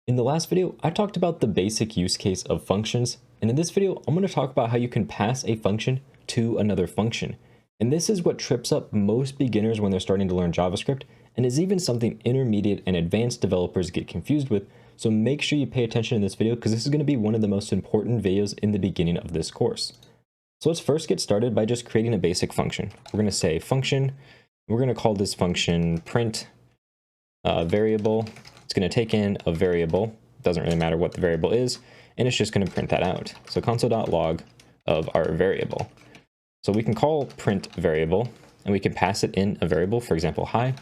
In the last video, I talked about the basic use case of functions, and in this video, I'm going to talk about how you can pass a function to another function. And this is what trips up most beginners when they're starting to learn JavaScript, and is even something intermediate and advanced developers get confused with. So make sure you pay attention in this video because this is going to be one of the most important videos in the beginning of this course. So let's first get started by just creating a basic function. We're going to say function. We're going to call this function print variable. It's going to take in a variable. It doesn't really matter what the variable is, and it's just going to print that out. So console.log of our variable. So we can call print variable, and we can pass it in a variable, for example, hi,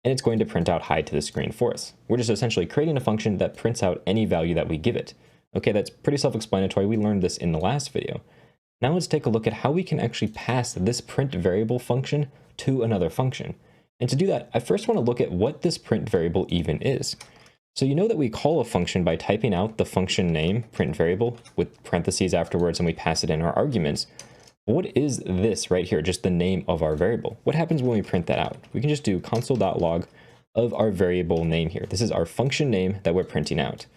and it's going to print out hi to the screen for us. We're just essentially creating a function that prints out any value that we give it. Okay, that's pretty self-explanatory. We learned this in the last video. Now let's take a look at how we can actually pass this print variable function to another function. And to do that, I first want to look at what this print variable even is. So you know that we call a function by typing out the function name, print variable, with parentheses afterwards, and we pass it in our arguments. What is this right here, just the name of our variable? What happens when we print that out? We can just do console.log of our variable name here. This is our function name that we're printing out.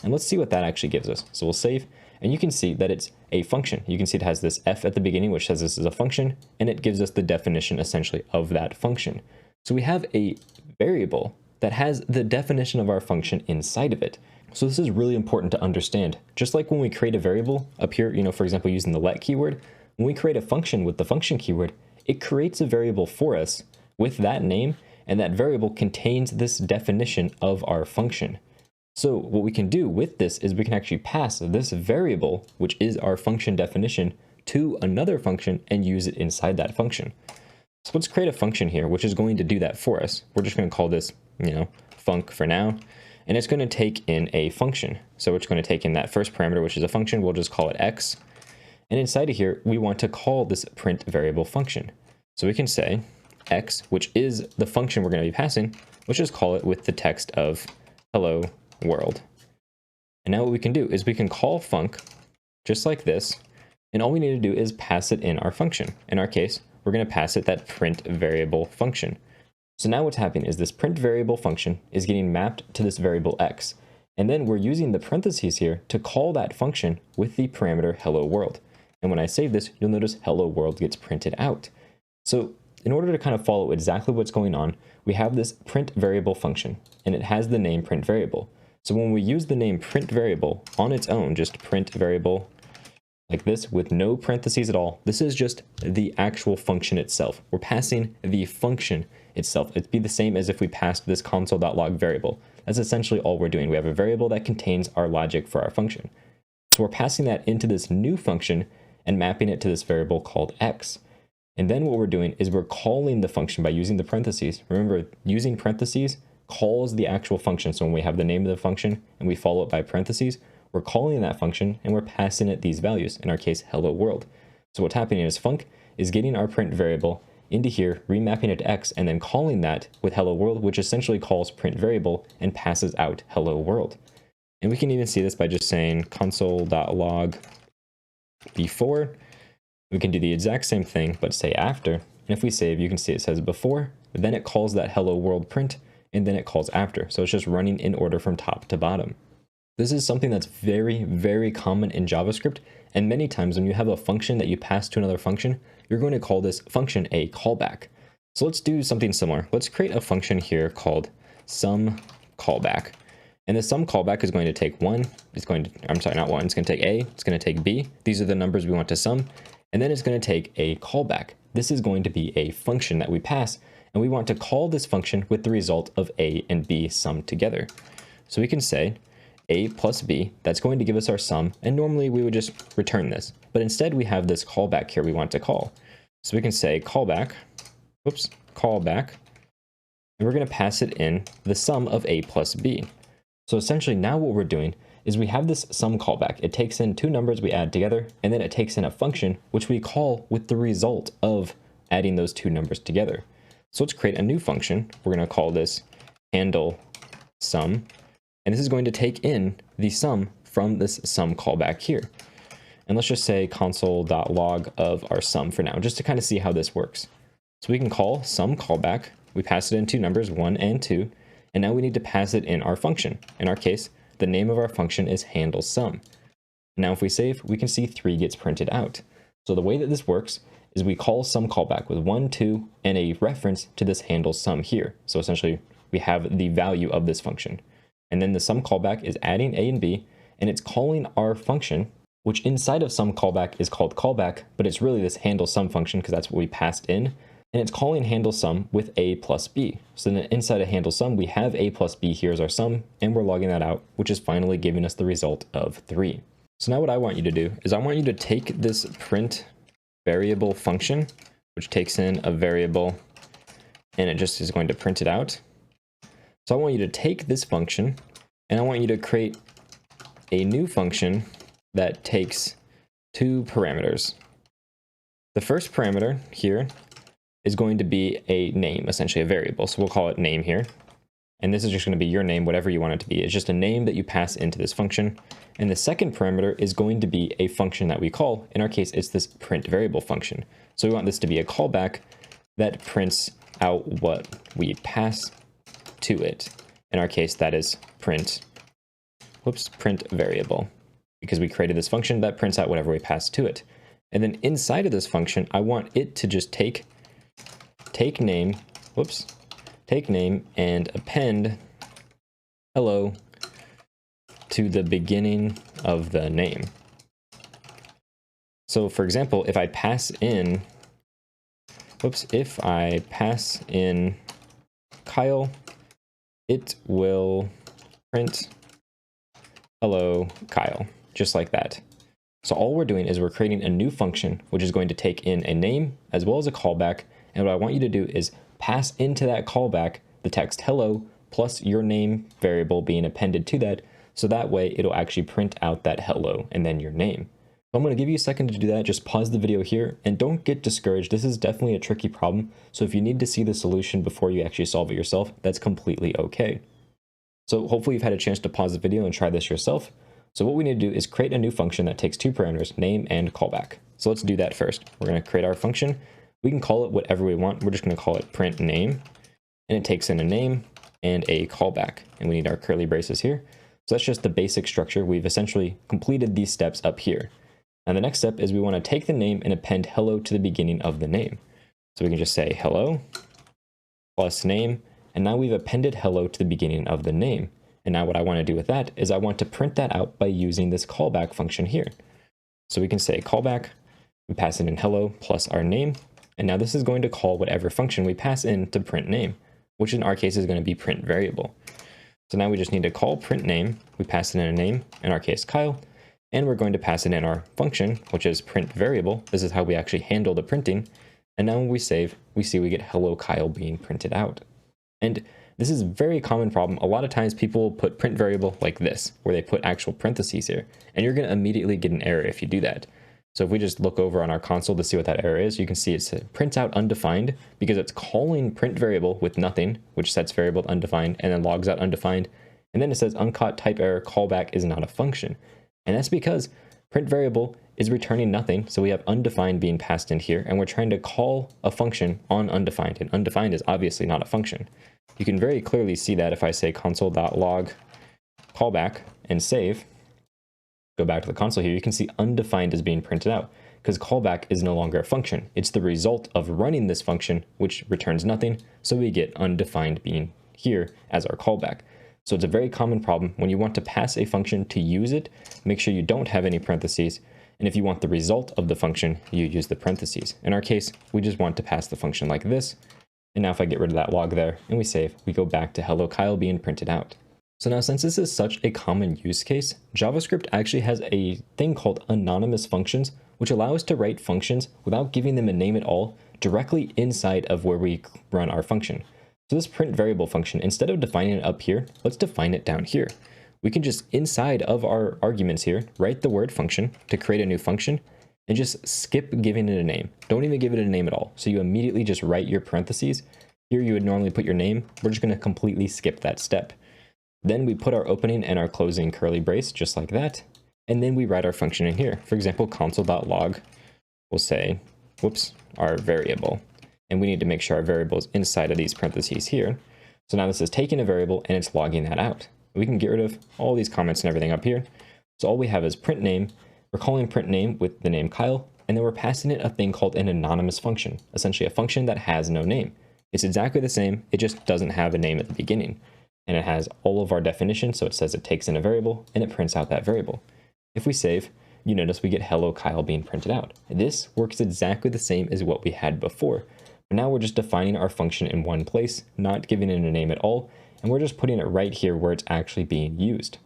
And let's see what that actually gives us. So we'll save, and you can see that it's a function. You can see it has this f at the beginning, which says this is a function, and it gives us the definition essentially of that function. So we have a variable that has the definition of our function inside of it. So this is really important to understand. Just like when we create a variable up here, for example, using the let keyword, when we create a function with the function keyword, it creates a variable for us with that name, and that variable contains this definition of our function. So what we can do with this is we can actually pass this variable, which is our function definition, to another function and use it inside that function. So let's create a function here, which is going to do that for us. We're just going to call this, func for now, and it's going to take in a function. So it's going to take in that first parameter, which is a function. We'll just call it x. And inside of here, we want to call this print variable function. So we can say x, which is the function we're going to be passing, let's just call it with the text of hello world. And now what we can do is we can call func just like this, and all we need to do is pass it in our function. In our case, we're going to pass it that print variable function. So now what's happening is this print variable function is getting mapped to this variable x. And then we're using the parentheses here to call that function with the parameter hello world. And when I save this, you'll notice hello world gets printed out. So in order to kind of follow exactly what's going on, we have this print variable function, and it has the name print variable. So when we use the name print variable on its own, just print variable like this with no parentheses at all, this is just the actual function itself. We're passing the function itself. It'd be the same as if we passed this console.log variable. That's essentially all we're doing. We have a variable that contains our logic for our function. So we're passing that into this new function and mapping it to this variable called x. And then what we're doing is we're calling the function by using the parentheses. Remember, using parentheses calls the actual function. So when we have the name of the function and we follow it by parentheses, we're calling that function and we're passing it these values, in our case, hello world. So what's happening is func is getting our print variable into here, remapping it to x, and then calling that with hello world, which essentially calls print variable and passes out hello world. And we can even see this by just saying console.log before. We can do the exact same thing, but say after. And if we save, you can see it says before, then it calls that hello world print, and then it calls after. So it's just running in order from top to bottom. This is something that's very, very common in JavaScript, and many times when you have a function that you pass to another function, you're going to call this function a callback. So let's do something similar. Let's create a function here called sum callback. And the sum callback is going to take it's going to take A, it's going to take B. These are the numbers we want to sum, and then it's going to take a callback. This is going to be a function that we pass, and we want to call this function with the result of A and B summed together. So we can say A plus B, that's going to give us our sum, and normally we would just return this. But instead we have this callback here we want to call. So we can say callback, and we're going to pass it in the sum of A plus B. So essentially now what we're doing is we have this sum callback. It takes in two numbers we add together, and then it takes in a function which we call with the result of adding those two numbers together. So let's create a new function. We're going to call this handle sum. And this is going to take in the sum from this sum callback here. And let's just say console.log of our sum for now, just to kind of see how this works. So we can call sum callback. We pass it in two numbers, 1 and 2. And now we need to pass it in our function. In our case, the name of our function is handle sum. Now if we save, we can see 3 gets printed out. So the way that this works is we call sum callback with 1, 2, and a reference to this handle sum here. So essentially we have the value of this function. And then the sum callback is adding a and b, and it's calling our function, which inside of sum callback is called callback, but it's really this handle sum function because that's what we passed in. And it's calling handle sum with a plus b. So then inside of handle sum, we have a plus b here as our sum, and we're logging that out, which is finally giving us the result of 3. So now what I want you to do is I want you to take this print variable function, which takes in a variable, and it just is going to print it out. So I want you to take this function, and I want you to create a new function that takes 2 parameters. The first parameter here is going to be a name, essentially a variable. So we'll call it name here. And this is just going to be your name, whatever you want it to be. It's just a name that you pass into this function. And the second parameter is going to be a function that we call. In our case, it's this print variable function. So we want this to be a callback that prints out what we pass to it. In our case, that is print variable, because we created this function that prints out whatever we pass to it. And then inside of this function, I want it to just take name and append hello to the beginning of the name. So for example, if I pass in Kyle, it will print hello Kyle, just like that. So all we're doing is we're creating a new function, which is going to take in a name as well as a callback. And what I want you to do is pass into that callback the text hello plus your name variable being appended to that. So that way it'll actually print out that hello and then your name. So I'm going to give you a second to do that. Just pause the video here and don't get discouraged. This is definitely a tricky problem. So if you need to see the solution before you actually solve it yourself, that's completely okay. So hopefully you've had a chance to pause the video and try this yourself. So what we need to do is create a new function that takes 2 parameters, name and callback. So let's do that first. We're going to create our function. We can call it whatever we want. We're just going to call it print name, and it takes in a name and a callback. And we need our curly braces here. So that's just the basic structure. We've essentially completed these steps up here. And the next step is we want to take the name and append hello to the beginning of the name. So we can just say hello plus name. And now we've appended hello to the beginning of the name. And now what I want to do with that is I want to print that out by using this callback function here. So we can say callback, we pass it in hello plus our name. And now this is going to call whatever function we pass in to print name, which in our case is going to be print variable. So now we just need to call print name. We pass it in a name, in our case Kyle, and we're going to pass it in our function, which is print variable. This is how we actually handle the printing. And now when we save, we see we get hello Kyle being printed out. And this is a very common problem. A lot of times people put print variable like this, where they put actual parentheses here, and you're going to immediately get an error if you do that. So if we just look over on our console to see what that error is, you can see it prints out undefined because it's calling print variable with nothing, which sets variable to undefined, and then logs out undefined. And then it says uncaught type error, callback is not a function. And that's because print variable is returning nothing. So we have undefined being passed in here, and we're trying to call a function on undefined, and undefined is obviously not a function. You can very clearly see that if I say console.log callback and save, go back to the console here, you can see undefined is being printed out because callback is no longer a function. It's the result of running this function, which returns nothing. So we get undefined being here as our callback. So it's a very common problem. When you want to pass a function to use it, make sure you don't have any parentheses. And if you want the result of the function, you use the parentheses. In our case, we just want to pass the function like this. And now if I get rid of that log there and we save, we go back to hello Kyle being printed out. So now since this is such a common use case, JavaScript actually has a thing called anonymous functions, which allow us to write functions without giving them a name at all directly inside of where we run our function. So this print variable function, instead of defining it up here, let's define it down here. We can just inside of our arguments here, write the word function to create a new function and just skip giving it a name. Don't even give it a name at all. So you immediately just write your parentheses. Here you would normally put your name. We're just going to completely skip that step. Then we put our opening and our closing curly brace just like that. And then we write our function in here. For example, console.log will say, our variable. And we need to make sure our variable is inside of these parentheses here. So now this is taking a variable and it's logging that out. We can get rid of all these comments and everything up here. So all we have is print name. We're calling print name with the name Kyle, and then we're passing it a thing called an anonymous function, essentially a function that has no name. It's exactly the same, it just doesn't have a name at the beginning. And it has all of our definitions, so it says it takes in a variable, and it prints out that variable. If we save, you notice we get hello Kyle being printed out. This works exactly the same as what we had before. But now we're just defining our function in one place, not giving it a name at all, and we're just putting it right here where it's actually being used.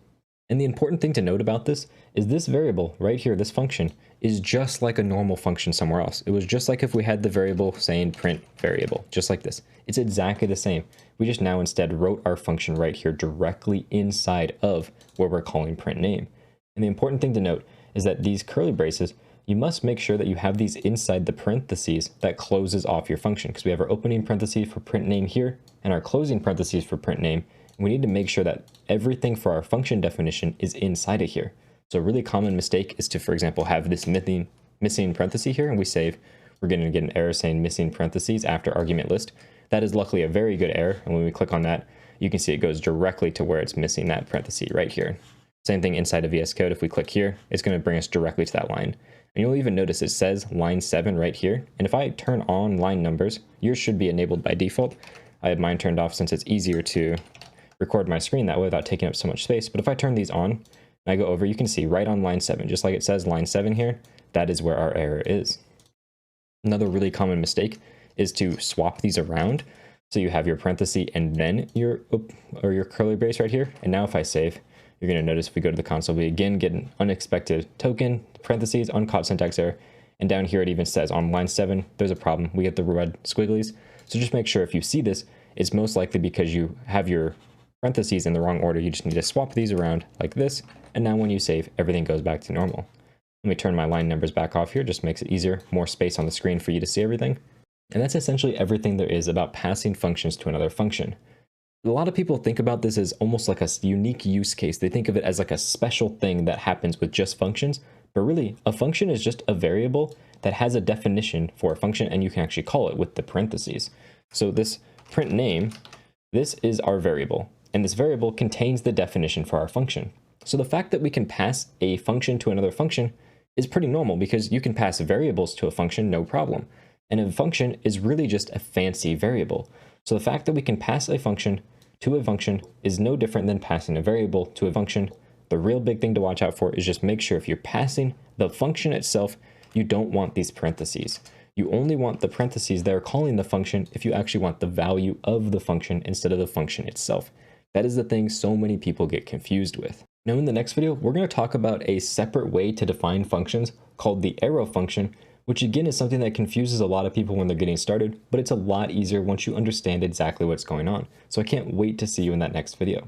And the important thing to note about this is this variable right here, this function, is just like a normal function somewhere else. It was just like if we had the variable saying print variable, just like this. It's exactly the same. We just now instead wrote our function right here directly inside of where we're calling print name. And the important thing to note is that these curly braces, you must make sure that you have these inside the parentheses that closes off your function, because we have our opening parentheses for print name here and our closing parentheses for print name. We need to make sure that everything for our function definition is inside of here. So a really common mistake is to, for example, have this missing parenthesis here, and we save, we're going to get an error saying missing parentheses after argument list. That is luckily a very good error, and when we click on that, you can see it goes directly to where it's missing that parenthesis right here. Same thing inside of VS Code. If we click here, it's going to bring us directly to that line. And you'll even notice it says line 7 right here. And if I turn on line numbers, yours should be enabled by default. I have mine turned off since it's easier to record my screen that way without taking up so much space. But if I turn these on and I go over, you can see right on line 7, just like it says line 7 here, that is where our error is. Another really common mistake is to swap these around. So you have your parenthesis and then your curly brace right here. And now if I save, you're going to notice if we go to the console, we again get an unexpected token, parentheses, uncaught syntax error. And down here, it even says on line 7, there's a problem. We get the red squigglies. So just make sure if you see this, it's most likely because you have your parentheses in the wrong order. You just need to swap these around like this. And now when you save, everything goes back to normal. Let me turn my line numbers back off here. Just makes it easier, more space on the screen for you to see everything. And that's essentially everything there is about passing functions to another function. A lot of people think about this as almost like a unique use case. They think of it as like a special thing that happens with just functions, but really a function is just a variable that has a definition for a function, and you can actually call it with the parentheses. So this print name, this is our variable, and this variable contains the definition for our function. So the fact that we can pass a function to another function is pretty normal because you can pass variables to a function, no problem. And a function is really just a fancy variable. So the fact that we can pass a function to a function is no different than passing a variable to a function. The real big thing to watch out for is just make sure if you're passing the function itself, you don't want these parentheses. You only want the parentheses that are calling the function if you actually want the value of the function instead of the function itself. That is the thing so many people get confused with. Now in the next video, we're going to talk about a separate way to define functions called the arrow function, which again is something that confuses a lot of people when they're getting started, but it's a lot easier once you understand exactly what's going on. So I can't wait to see you in that next video.